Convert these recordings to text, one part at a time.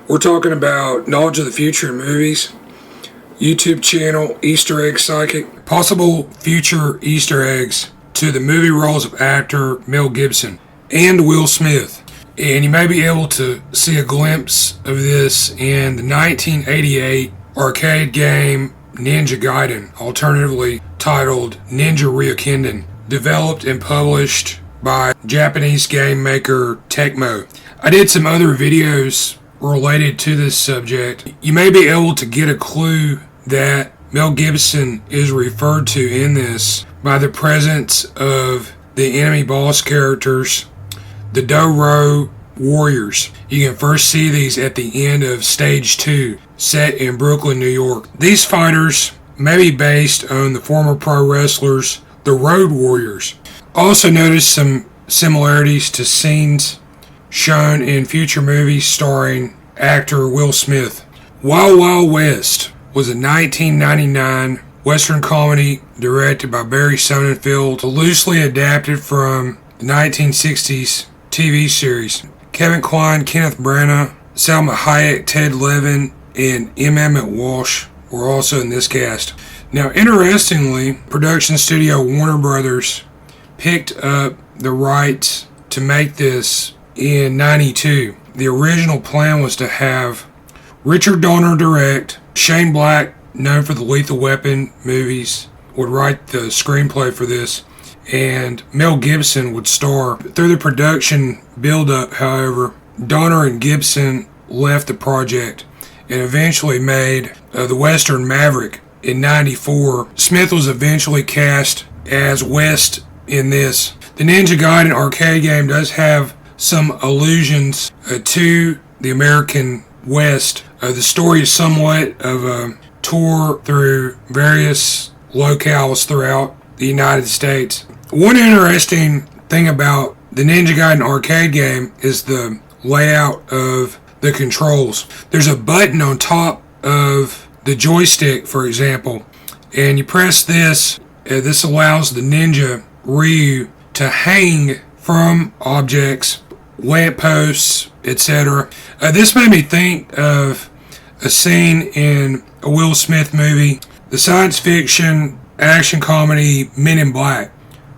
We're talking about knowledge of the future in movies, YouTube channel, Easter Egg Psychic, possible future Easter eggs to the movie roles of actor Mel Gibson and Will Smith. And you may be able to see a glimpse of this in the 1988 arcade game Ninja Gaiden, alternatively titled Ninja Gaiden, developed and published by Japanese game maker TECMO. I did some other videos related to this subject. You may be able to get a clue that Mel Gibson is referred to in this by the presence of the enemy boss characters, the Doro Warriors. You can first see these at the end of Stage 2, set in Brooklyn, New York. These fighters may be based on the former pro wrestlers, the Road Warriors. Also notice some similarities to scenes shown in future movies starring actor Will Smith. Wild Wild West was a 1999 Western comedy directed by Barry Sonnenfeld, loosely adapted from the 1960s TV series. Kevin Kline, Kenneth Branagh, Salma Hayek, Ted Levin, and M. Emmett Walsh were also in this cast. Now, interestingly, production studio Warner Brothers picked up the rights to make this in '92. The original plan was to have Richard Donner direct. Shane Black, known for the Lethal Weapon movies, would write the screenplay for this, and Mel Gibson would star. Through the production build-up, however, Donner and Gibson left the project and eventually made the Western Maverick in '94. Smith was eventually cast as West in this. The Ninja Gaiden arcade game does have some allusions to the American West. The story is somewhat of a tour through various locales throughout the United States. One interesting thing about the Ninja Gaiden arcade game is the layout of the controls. There's a button on top of the joystick, for example, and you press this. This allows the Ninja Ryu to hang from objects, lampposts, etc. This made me think of a scene in a Will Smith movie, the science fiction action comedy Men in Black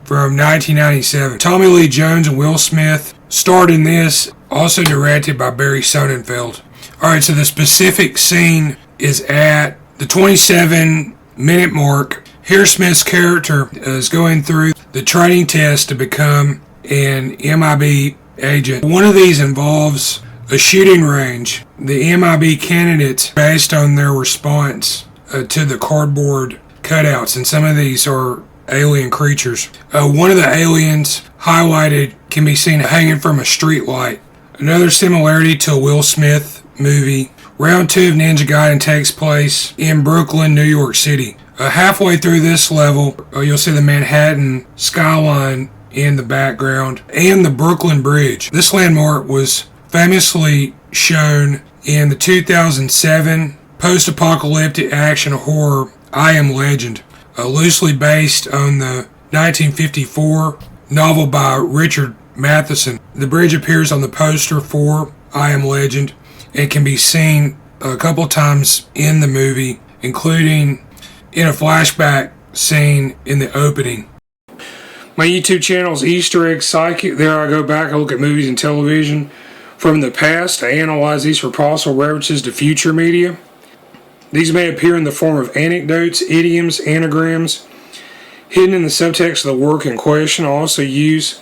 from 1997. Tommy Lee Jones and Will Smith starred in this, also directed by Barry Sonnenfeld. Alright, so the specific scene is at the 27-minute mark. Here Smith's character is going through the training test to become an MIB agent. One of these involves a shooting range. The MIB candidates, based on their response to the cardboard cutouts, and some of these are alien creatures. One of the aliens highlighted can be seen hanging from a street light. Another similarity to a Will Smith movie. Round 2 of Ninja Gaiden takes place in Brooklyn, New York City. Halfway through this level, you'll see the Manhattan skyline in the background and the Brooklyn Bridge. This landmark was famously shown in the 2007 post-apocalyptic action horror I Am Legend, loosely based on the 1954 novel by Richard Matheson. The bridge appears on the poster for I Am Legend and can be seen a couple times in the movie, including in a flashback scene in the opening. My YouTube channel is Easter Egg Psychic. There I go back, I look at movies and television from the past. I analyze these for possible references to future media. These may appear in the form of anecdotes, idioms, anagrams, hidden in the subtext of the work in question. I also use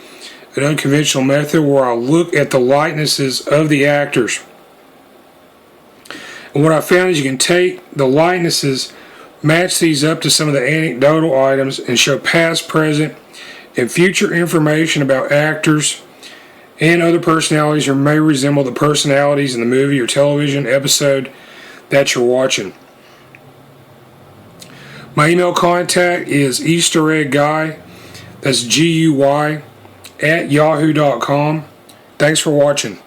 an unconventional method where I look at the likenesses of the actors. And what I found is you can take the likenesses, match these up to some of the anecdotal items, and show past, present, and future information about actors and other personalities who may resemble the personalities in the movie or television episode that you're watching. My email contact is eastereggguy, that's GUY, @yahoo.com. Thanks for watching.